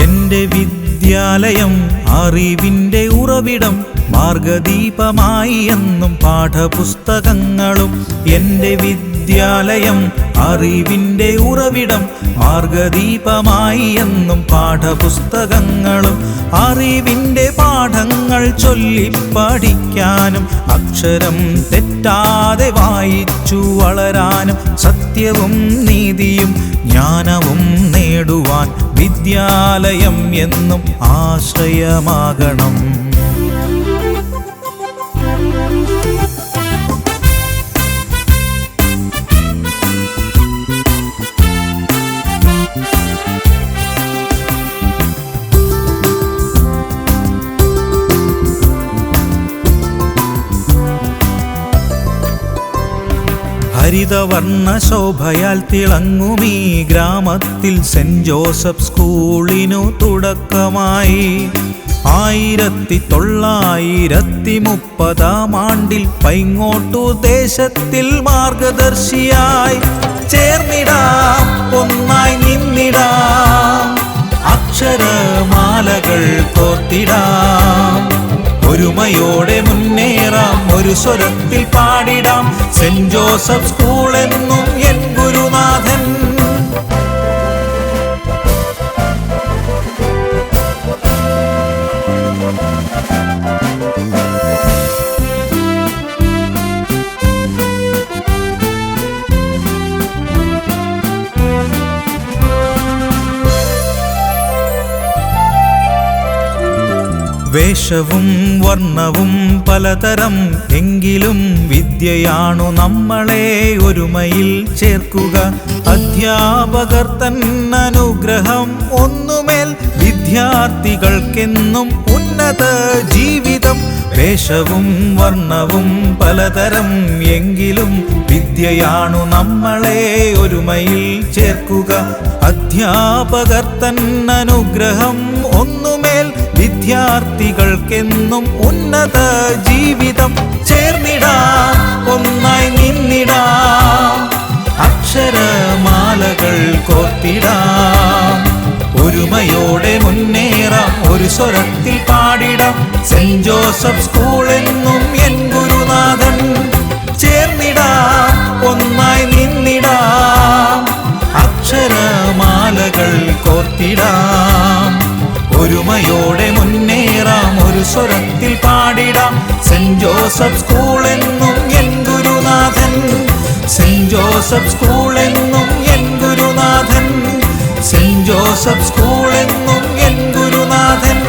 എന്റെ വിദ്യാലയം അറിവിന്റെ ഉറവിടം, മാർഗദീപമായി എന്നും പാഠപുസ്തകങ്ങളും. എന്റെ വിദ്യാലയം അറിവിന്റെ ഉറവിടം, മാർഗദീപമായി എന്നും പാഠപുസ്തകങ്ങളും. അറിവിന്റെ പാഠങ്ങൾ ചൊല്ലി പഠിക്കാനും, അക്ഷരം തെറ്റാതെ വായിച്ചു വളരാനും, സത്യവും നീതിയും ജ്ഞാനവും നേടുവാൻ വിദ്യാലയം എന്നും ആശ്രയമാകണം. ഹരിതവർണ്ണ ശോഭയാൽ തിളങ്ങുമീ ഗ്രാമത്തിൽ സെന്റ് ജോസഫ് സ്കൂളിനു തുടക്കമായി. 1930 പൈങ്ങോട്ടൂർ ദേശത്തിൽ മാർഗദർശിയായി. ചേർന്നിടാം, ഒന്നായി നിന്നിടാം, അക്ഷരമാലകൾ കോർത്തിടാം. ഒരുമയോടെ മുന്നേറാം, ഒരു സ്വരത്തിൽ പാടിടാം. സെന്റ് ജോസഫ് സ്കൂൾ എന്നും എൻ ഗുരുനാഥൻ. വേഷവും വർണ്ണവും പലതരം എങ്കിലും വിദ്യയാണു നമ്മളെ ഒരുമയിൽ ചേർക്കുക. അധ്യാപകർ തന്നനുഗ്രഹം ഒന്നുമേൽ, വിദ്യാർത്ഥികൾക്കെന്നും ഉന്നത ജീവിതം. വേഷവും വർണ്ണവും പലതരം എങ്കിലും വിദ്യയാണു നമ്മളെ ഒരുമയിൽ ചേർക്കുക. അധ്യാപകർ തന്നനുഗ്രഹം ഒന്നുമേൽ, വിദ്യാർത്ഥികൾക്കെന്നും ഉന്നത ജീവിതം. ചേർന്നിടാം, ഒന്നായി നിന്നിടാം, അക്ഷരമാലകൾ കോർത്തിടാം. ഒരുമയോടെ മുന്നേറാം, ഒരു സ്വരത്തിൽ പാടിടാം. സെന്റ് ജോസഫ് സ്കൂൾ എന്നും എൻ ഗുരുനാഥൻ. ചേർന്നിടാം, ഒന്നായി നിന്നിടാം, അക്ഷരമാലകൾ കോർത്തിടാം. ഒരുമയോടെ മുന്നേറാം, ഒരു സ്വരത്തിൽ പാടിടാം. സെന്റ് ജോസഫ് സ്കൂൾ എന്നും എൻ ഗുരുനാഥൻ. സെന്റ് ജോസഫ് സ്കൂൾ എന്നും എൻ ഗുരുനാഥൻ. സെന്റ് ജോസഫ് സ്കൂൾ എന്നും എൻ ഗുരുനാഥൻ.